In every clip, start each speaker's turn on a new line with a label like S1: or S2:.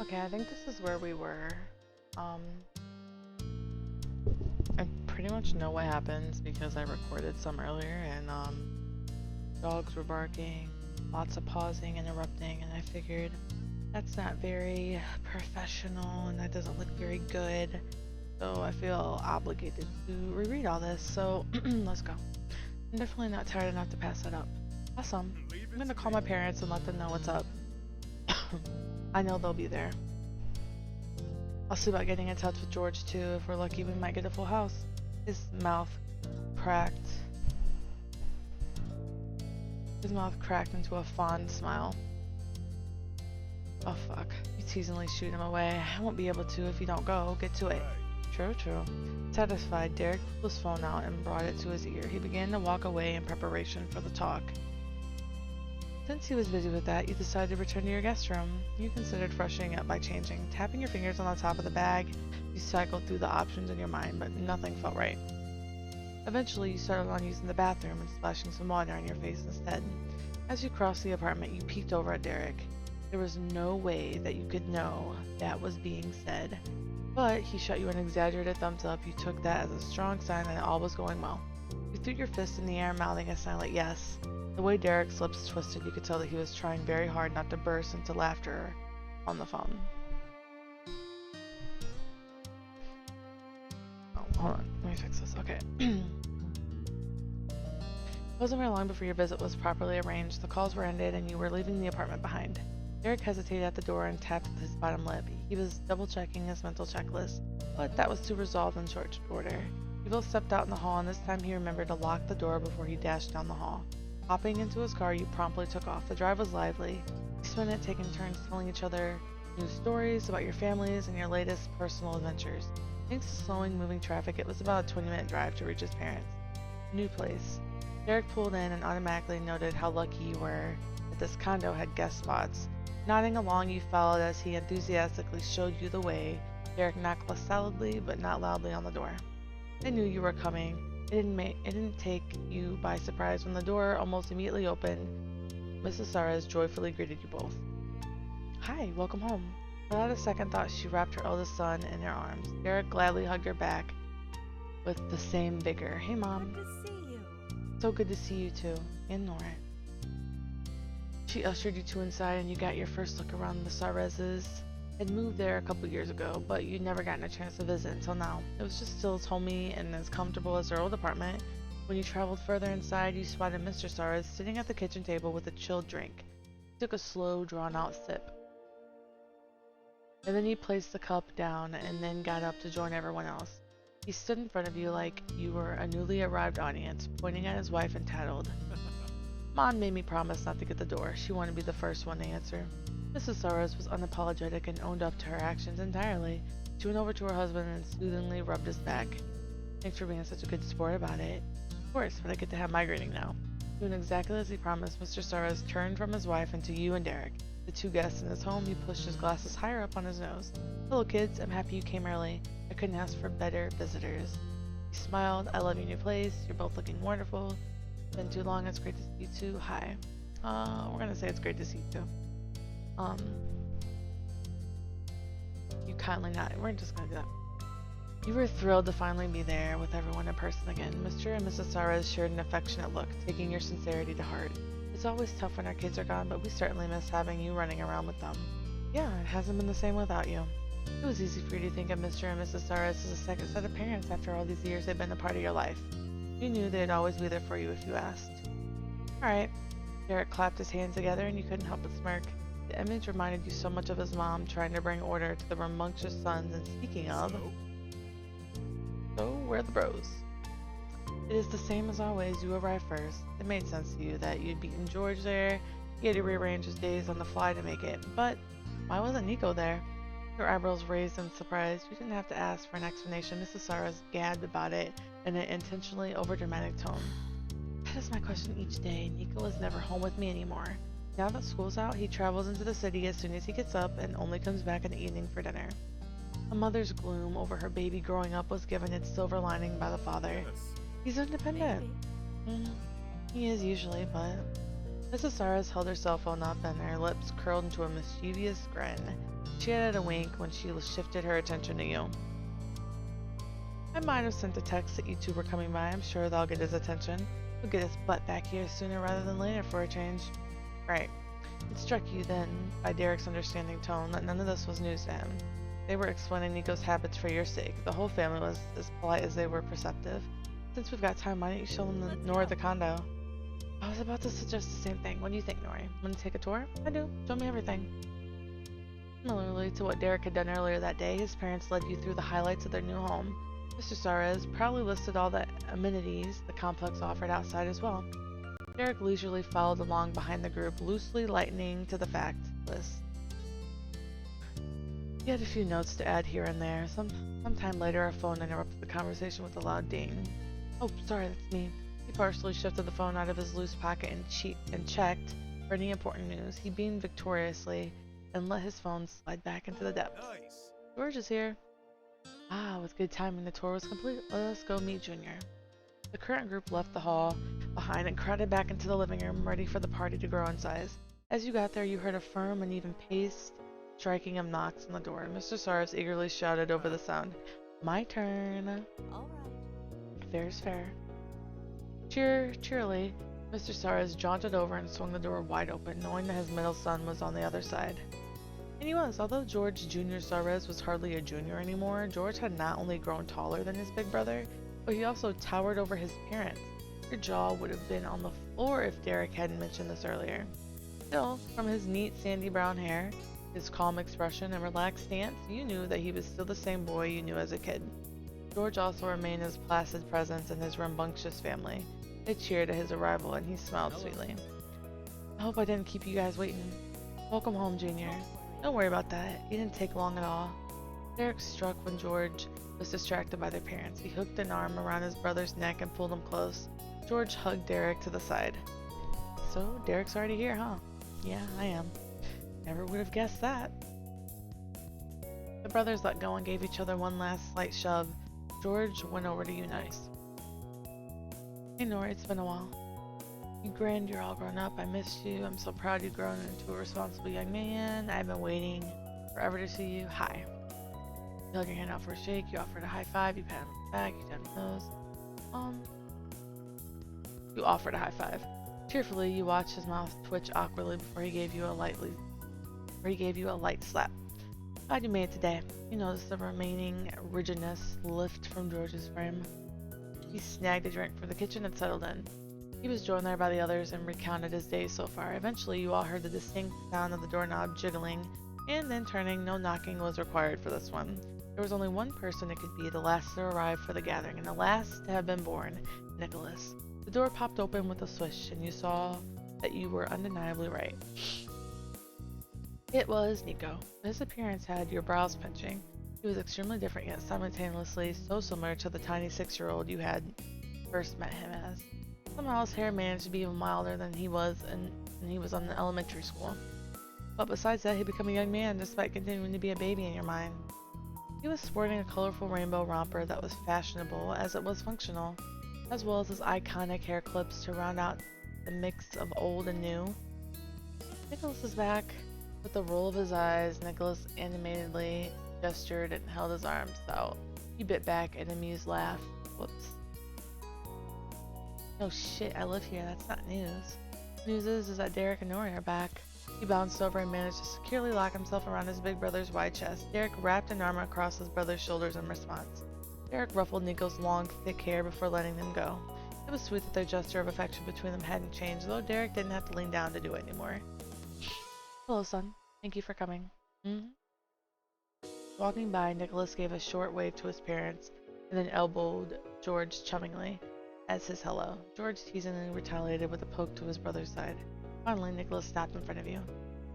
S1: Okay, I think this is where we were. Um, I pretty much know what happens because I recorded some earlier and dogs were barking, lots of pausing, interrupting, and I figured that's not very professional and that doesn't look very good. So I feel obligated to reread all this. So let's go. I'm definitely not tired enough to pass that up. Awesome. I'm gonna call my parents and let them know what's up. I know they'll be there. I'll see about getting in touch with George too. If we're lucky, we might get a full house. His mouth cracked. His mouth cracked into a fond smile. Oh fuck. You teasingly shoot him away. I won't be able to if you don't go. Get to it. True, true. Satisfied, Derek pulled his phone out and brought it to his ear. He began to walk away in preparation for the talk. Since he was busy with that, you decided to return to your guest room. You considered freshening up by changing. Tapping your fingers on the top of the bag, you cycled through the options in your mind, but nothing felt right. Eventually, you settled on using the bathroom and splashing some water on your face instead. As you crossed the apartment, you peeked over at Derek. There was no way that you could know that was being said, but he shot you an exaggerated thumbs up. You took that as a strong sign that all was going well. You threw your fist in the air, mouthing a silent yes. The way Derek's lips twisted, you could tell that he was trying very hard not to burst into laughter on the phone. Oh, hold on. Let me fix this. Okay. It wasn't very long before your visit was properly arranged. The calls were ended and you were leaving the apartment behind. Derek hesitated at the door and tapped with his bottom lip. He was double-checking his mental checklist, but that was to resolve in short order. You both stepped out in the hall, and this time he remembered to lock the door before he dashed down the hall. Hopping into his car, you promptly took off. The drive was lively. You spent it taking turns telling each other new stories about your families and your latest personal adventures. Thanks to slowing moving traffic, it was about a 20-minute drive to reach his parents' new place. Derek pulled in and automatically noted how lucky you were that this condo had guest spots. Nodding along, you followed as he enthusiastically showed you the way. Derek knocked solidly but not loudly on the door. They knew you were coming. It didn't take you by surprise when the door almost immediately opened. Mrs. Saras joyfully greeted you both. Hi, welcome home. Without a second thought, she wrapped her eldest son in her arms. Derek gladly hugged her back with the same vigor. Hey, Mom.
S2: Good to see you.
S1: So good to see you too. And Nora. She ushered you two inside and you got your first look around. The Sareses had moved there a couple years ago, but you'd never gotten a chance to visit until now. It was just still as homey and as comfortable as their old apartment. When you traveled further inside, you spotted Mr. Saras sitting at the kitchen table with a chilled drink. He took a slow, drawn-out sip. And then he placed the cup down and then got up to join everyone else. He stood in front of you like you were a newly arrived audience, pointing at his wife and tattled. Mom made me promise not to get the door. She wanted to be the first one to answer. Mrs. Saras was unapologetic and owned up to her actions entirely. She went over to her husband and soothingly rubbed his back. Thanks for being such a good sport about it. Of course, but I get to have my greeting now. Doing exactly as he promised, Mr. Saras turned from his wife and to you and Derek. The two guests in his home, he pushed his glasses higher up on his nose. Hello kids, I'm happy you came early. I couldn't ask for better visitors. He smiled. I love your new place. You're both looking wonderful. Been too long. It's great to see you too. Hi. We're gonna say it's great to see you too. You kindly not. We're just gonna do that. You were thrilled to finally be there with everyone in person again. Mr. and Mrs. Saras shared an affectionate look, taking your sincerity to heart. It's always tough when our kids are gone, but we certainly miss having you running around with them. Yeah, it hasn't been the same without you. It was easy for you to think of Mr. and Mrs. Saras as a second set of parents after all these years they've been a part of your life. You knew they'd always be there for you if you asked. Alright. Derek clapped his hands together and you couldn't help but smirk. The image reminded you so much of his mom trying to bring order to the rambunctious sons, and speaking of... So, where are the bros? It is the same as always. You arrived first. It made sense to you that you'd beaten George there. He had to rearrange his days on the fly to make it. But why wasn't Nico there? Your eyebrows raised in surprise. You didn't have to ask for an explanation. Mrs. Saras gabbed about it in an intentionally overdramatic tone. That is my question each day. Nico is never home with me anymore. Now that school's out, he travels into the city as soon as he gets up and only comes back in the evening for dinner. A mother's gloom over her baby growing up was given its silver lining by the father. He's independent. He is usually, but... Mrs. Saras held her cell phone up and her lips curled into a mischievous grin. She added a wink when she shifted her attention to you. I might have sent a text that you two were coming by. I'm sure that'll get his attention. He'll get his butt back here sooner rather than later for a change. Right. It struck you then, by Derek's understanding tone, that none of this was news to him. They were explaining Nico's habits for your sake. The whole family was as polite as they were perceptive. Since we've got time, why don't you show them Nora the condo? I was about to suggest the same thing. What do you think, Nori? Want to take a tour? I do. Show me everything. Similarly to what Derek had done earlier that day, his parents led you through the highlights of their new home. Mr. Suarez proudly listed all the amenities the complex offered outside as well. Derek leisurely followed along behind the group, loosely lightening to the fact list. He had a few notes to add here and there. Sometime later, our phone interrupted the conversation with a loud ding. Oh, sorry, that's me. He partially shifted the phone out of his loose pocket and checked for any important news. He beamed victoriously and let his phone slide back into the depths.
S2: Nice.
S1: George is here. Ah, with good timing, the tour was complete. Let us go meet Junior. The current group left the hall behind and crowded back into the living room, ready for the party to grow in size. As you got there, you heard a firm and even paced striking of knocks on the door. Mr. Suarez eagerly shouted over the sound, "My turn."
S3: All right.
S1: Fair's fair. Cheerily, Mr. Suarez jaunted over and swung the door wide open, knowing that his middle son was on the other side. And he was. Although George Jr. Suarez was hardly a junior anymore, George had not only grown taller than his big brother, but he also towered over his parents. Your jaw would have been on the floor if Derek hadn't mentioned this earlier. Still, from his neat sandy brown hair, his calm expression and relaxed stance, you knew that he was still the same boy you knew as a kid. George also remained his placid presence in his rambunctious family. They cheered at his arrival, and he smiled sweetly. I hope I didn't keep you guys waiting. Welcome home, Junior. Don't worry about that. It didn't take long at all. Derek struck when George was distracted by their parents. He hooked an arm around his brother's neck and pulled him close. George hugged Derek to the side. So, Derek's already here, huh? Yeah, I am. Never would have guessed that. The brothers let go and gave each other one last slight shove. George went over to you nice. Hey Nora, it's been a while. You grinned, you're all grown up. I missed you. I'm so proud you've grown into a responsible young man. I've been waiting forever to see you. Hi. You held your hand out for a shake. You offered a high five. You pat him on the back. You tapped his nose. You offered a high five. Tearfully, you watched his mouth twitch awkwardly before he gave you a light slap. Glad you made it today. You noticed the remaining rigidness lift from George's frame. He snagged a drink from the kitchen and settled in. He was joined there by the others and recounted his days so far. Eventually, you all heard the distinct sound of the doorknob jiggling, and then turning. No knocking was required for this one. There was only one person it could be, the last to arrive for the gathering, and the last to have been born, Nicholas. The door popped open with a swish, and you saw that you were undeniably right. It was Nico. His appearance had your brows pinching. He was extremely different, yet simultaneously so similar to the tiny 6-year-old you had first met him as. Somehow his hair managed to be even milder than he was and he was on the elementary school. But besides that, he'd become a young man despite continuing to be a baby in your mind. He was sporting a colorful rainbow romper that was fashionable as it was functional, as well as his iconic hair clips to round out the mix of old and new. Nicholas was back. With the roll of his eyes, Nicholas animatedly gestured and held his arms out. He bit back an amused laugh. Whoops. No shit, I live here. That's not news. News is that Derek and Nori are back. He bounced over and managed to securely lock himself around his big brother's wide chest. Derek wrapped an arm across his brother's shoulders in response. Derek ruffled Nico's long, thick hair before letting them go. It was sweet that their gesture of affection between them hadn't changed, though Derek didn't have to lean down to do it anymore. Hello, son. Thank you for coming. Walking by, Nicholas gave a short wave to his parents and then elbowed George chummingly as his hello. George teasingly retaliated with a poke to his brother's side. Finally, Nicholas stopped in front of you.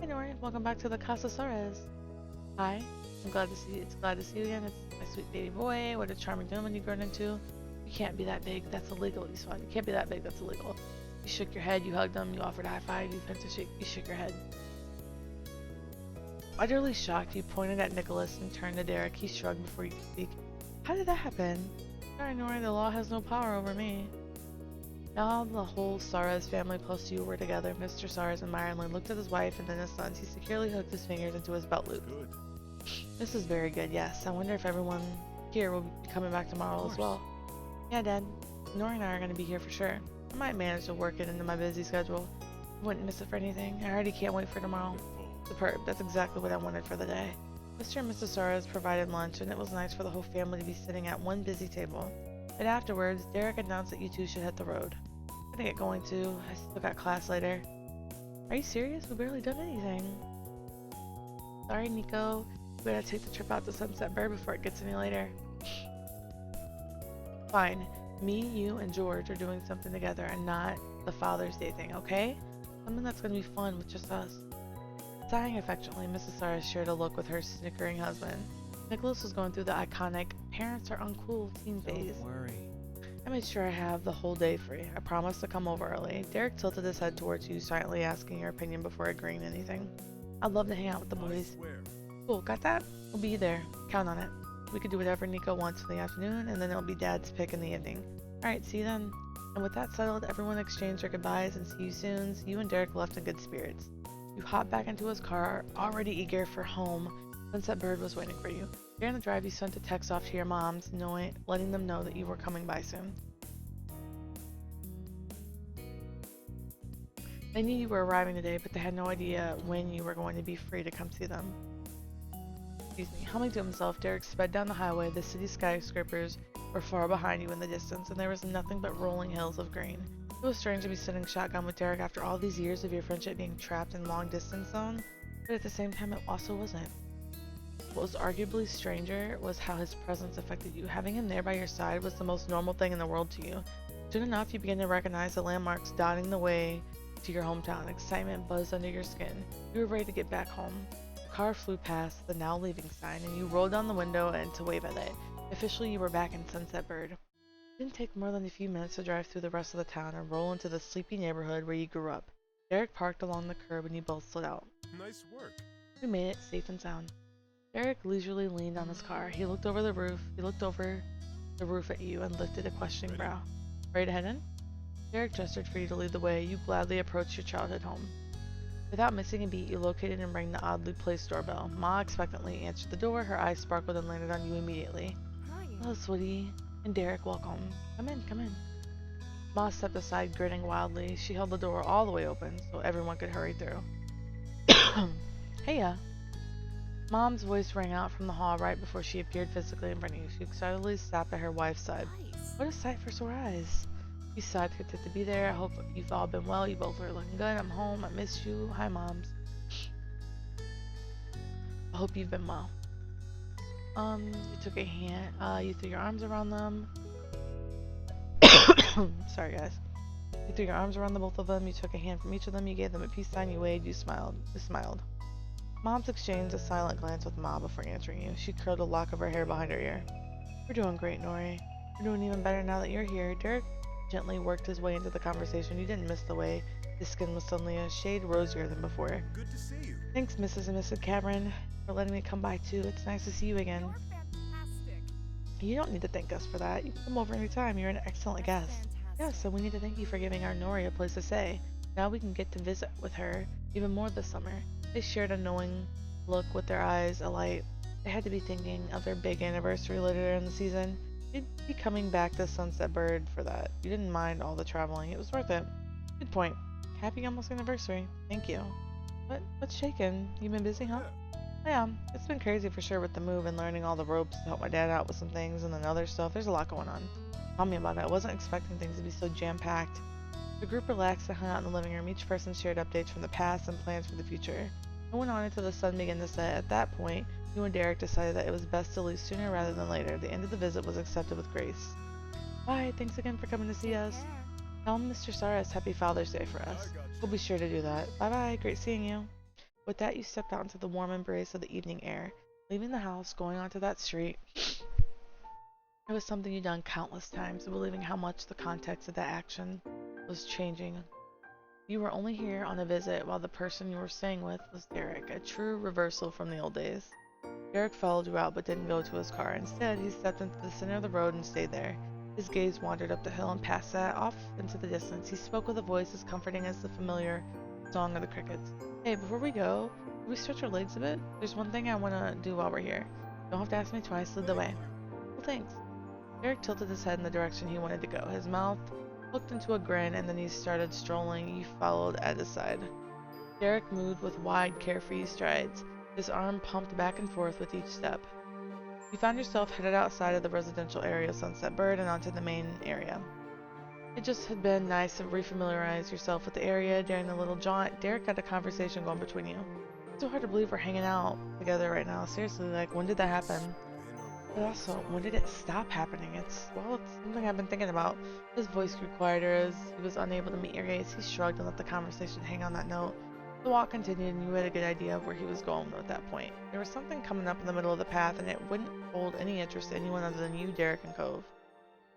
S1: Hey, Nori. Welcome back to the Casa Suarez. Hi. I'm glad to see you. It's glad to see you again. It's my sweet baby boy. What a charming gentleman you've grown into. You can't be that big. That's illegal. You swine. You can't be that big. That's illegal. You shook your head. You hugged him. You offered a high five. You bent to shake. You shook your head. Utterly shocked, you pointed at Nicholas and turned to Derek. He shrugged before he could speak. How did that happen? Sorry, Nori, the law has no power over me. Now the whole Sarez family close to you were together. Mr. Sarez admiringly looked at his wife and then his sons. He securely hooked his fingers into his belt loop.
S2: Good.
S1: This is very good, yes. I wonder if everyone here will be coming back tomorrow as well. Yeah, Dad. Nori and I are going to be here for sure. I might manage to work it into my busy schedule. I wouldn't miss it for anything. I already can't wait for tomorrow. Superb. That's exactly what I wanted for the day. Mr. and Mrs. Sarez provided lunch, and it was nice for the whole family to be sitting at one busy table. But afterwards, Derek announced that you two should hit the road. I'm gonna get going too. I still got class later. Are you serious? We barely done anything. Sorry, Nico. We gotta take the trip out to Sunset Bird before it gets any later. Fine. Me, you, and George are doing something together and not the Father's Day thing, okay? Something that's gonna be fun with just us. Sighing affectionately, Mrs. Sarez shared a look with her snickering husband. Nicholas was going through the iconic parents are uncool teen phase.
S2: Don't worry.
S1: I made sure I have the whole day free. I promised to come over early. Derek tilted his head towards you, silently asking your opinion before agreeing to anything. I'd love to hang out with the boys. Cool, got that? We'll be there. Count on it. We could do whatever Nico wants in the afternoon, and then it'll be Dad's pick in the evening. Alright, see you then. And with that settled, everyone exchanged their goodbyes and see you soon. You and Derek left in good spirits. You hopped back into his car, already eager for home. Sunset Bird was waiting for you. During the drive, you sent a text off to your moms, letting them know that you were coming by soon. They knew you were arriving today, but they had no idea when you were going to be free to come see them. Excuse me. Humming to himself, Derek sped down the highway. The city skyscrapers were far behind you in the distance, and there was nothing but rolling hills of green. It was strange to be sitting shotgun with Derek after all these years of your friendship being trapped in long-distance zone, but at the same time, it also wasn't. What was arguably stranger was how his presence affected you. Having him there by your side was the most normal thing in the world to you. Soon enough, you began to recognize the landmarks dotting the way to your hometown. Excitement buzzed under your skin. You were ready to get back home. The car flew past the now leaving sign, and you rolled down the window and to wave at it. Officially, you were back in Sunset Bird. It didn't take more than a few minutes to drive through the rest of the town and roll into the sleepy neighborhood where you grew up. Derek parked along the curb and you both slid out.
S2: Nice work.
S1: We made it safe and sound. Derek leisurely leaned on his car. He looked over the roof. At you and lifted a questioning brow. Ready to head in? Derek gestured for you to lead the way. You gladly approached your childhood home. Without missing a beat, you located and rang the oddly placed doorbell. Ma expectantly answered the door. Her eyes sparkled and landed on you immediately.
S3: Hi.
S1: Hello, sweetie. And Derek, welcome. Come in, come in. Ma stepped aside, grinning wildly. She held the door all the way open so everyone could hurry through. Heya. Mom's voice rang out from the hall right before she appeared physically in front of you. She excitedly stopped at her wife's side.
S3: Nice.
S1: What a sight for sore eyes. You sighed, content to be there. I hope you've all been well. You both are looking good. I'm home. I missed you. Hi, Moms. I hope you've been well. You took a hand, you threw your arms around them. Sorry, guys. You threw your arms around the both of them. You took a hand from each of them. You gave them a peace sign. You waved. You smiled. Moms exchanged a silent glance with Ma before answering you. She curled a lock of her hair behind her ear. We're doing great, Nori. We're doing even better now that you're here. Derek gently worked his way into the conversation. You didn't miss the way his skin was suddenly a shade rosier than before.
S2: Good to see you.
S1: Thanks, Mrs. and Mrs. Cameron, for letting me come by too. It's nice to see you again.
S3: You're fantastic.
S1: You don't need to thank us for that. You can come over anytime. You're an excellent
S3: That's
S1: guest.
S3: fantastic.
S1: Yeah, so we need to thank you for giving our Nori a place to stay. Now we can get to visit with her even more this summer. They shared a knowing look with their eyes alight. They had to be thinking of their big anniversary later in the season. You'd be coming back to Sunset Bird for that. You didn't mind all the traveling. It was worth it. Good point. Happy almost anniversary. Thank you. What's shaking? You been busy, huh? Yeah, it's been crazy for sure with the move and learning all the ropes to help my dad out with some things and then other stuff. There's a lot going on. Tell me about it. I wasn't expecting things to be so jam-packed. The group relaxed and hung out in the living room. Each person shared updates from the past and plans for the future. It went on until the sun began to set. At that point, you and Derek decided that it was best to leave sooner rather than later. The end of the visit was accepted with grace. Bye, thanks again for coming to see us. Tell Mr. Sarez Happy Father's Day for us. We'll be sure to do that. Bye-bye, great seeing you. With that, you stepped out into the warm embrace of the evening air. Leaving the house, going onto that street, it was something you'd done countless times, believing how much the context of that action was changing. You were only here on a visit while the person you were staying with was Derek, a true reversal from the old days. Derek followed you out but didn't go to his car. Instead, he stepped into the center of the road and stayed there. His gaze wandered up the hill and past that, off into the distance. He spoke with a voice as comforting as the familiar song of the crickets. Hey, before we go, can we stretch our legs a bit? There's one thing I want to do while we're here. Don't have to ask me twice, lead the way. Well, thanks. Derek tilted his head in the direction he wanted to go. His mouth hooked into a grin, and then he started strolling. You followed at his side. Derek moved with wide, carefree strides. His arm pumped back and forth with each step. You found yourself headed outside of the residential area of Sunset Bird and onto the main area. It just had been nice to refamiliarize yourself with the area. During the little jaunt, Derek had a conversation going between you. It's so hard to believe we're hanging out together right now. Seriously, like, when did that happen? But also, when did it stop happening? It's something I've been thinking about. His voice grew quieter as he was unable to meet your gaze. He shrugged and let the conversation hang on that note. The walk continued, and you had a good idea of where he was going at that point. There was something coming up in the middle of the path, and it wouldn't hold any interest to anyone other than you, Derek, and Cove.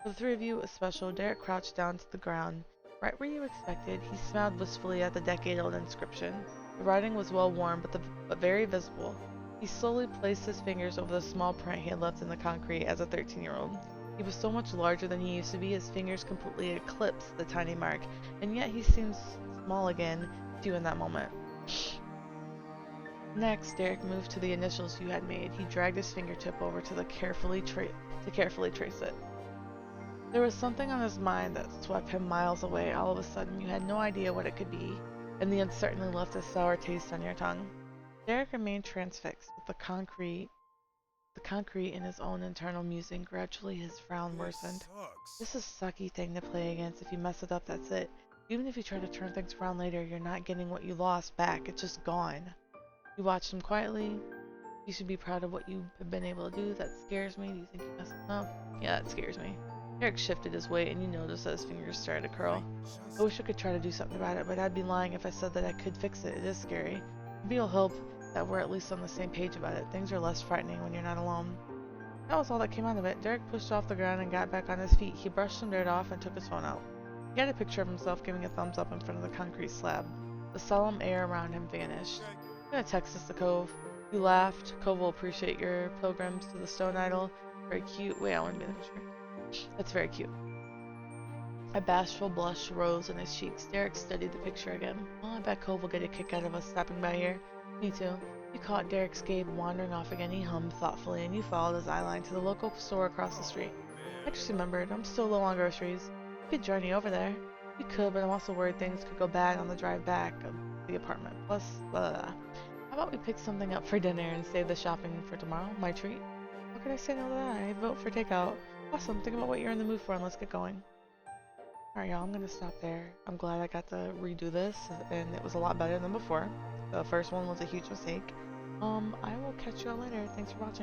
S1: For the three of you, it was special. Derek crouched down to the ground, right where you expected. He smiled wistfully at the decade-old inscription. The writing was well worn, but very visible. He slowly placed his fingers over the small print he had left in the concrete as a 13-year-old. He was so much larger than he used to be, his fingers completely eclipsed the tiny mark, and yet he seemed small again to you in that moment. Next, Derek moved to the initials you had made. He dragged his fingertip over to carefully trace it. There was something on his mind that swept him miles away. All of a sudden, you had no idea what it could be, and the uncertainty left a sour taste on your tongue. Derek remained transfixed with the concrete in his own internal musing. Gradually, his frown worsened. This is a sucky thing to play against. If you mess it up, that's it. Even if you try to turn things around later, you're not getting what you lost back. It's just gone. You watched him quietly. You should be proud of what you have been able to do. That scares me. Do you think you messed up? Yeah, that scares me. Derek shifted his weight, and you noticed that his fingers started to curl. I wish I could try to do something about it, but I'd be lying if I said that I could fix it. It is scary. Maybe it'll help that we're at least on the same page about it. Things are less frightening when you're not alone. That was all that came out of it. Derek pushed off the ground and got back on his feet. He brushed some dirt off and took his phone out. He had a picture of himself giving a thumbs up in front of the concrete slab. The solemn air around him vanished. I'm gonna text this to Cove. You laughed. Cove will appreciate your pilgrims to the stone idol. Very cute. Wait, I want to be in the picture. That's very cute. A bashful blush rose in his cheeks. Derek studied the picture again. Well, I bet Cove will get a kick out of us stopping by here. Me too. You caught Derek's gaze wandering off again. He hummed thoughtfully, and you followed his eyeline to the local store across the street. I just remembered, I'm still low on groceries. We could join you over there. We could, but I'm also worried things could go bad on the drive back of the apartment. Plus, how about we pick something up for dinner and save the shopping for tomorrow? My treat. How could I say no to that? I vote for takeout. Awesome. Think about what you're in the mood for, and let's get going. Alright, y'all, I'm gonna stop there. I'm glad I got to redo this, and it was a lot better than before. The first one was a huge mistake. I will catch y'all later. Thanks for watching.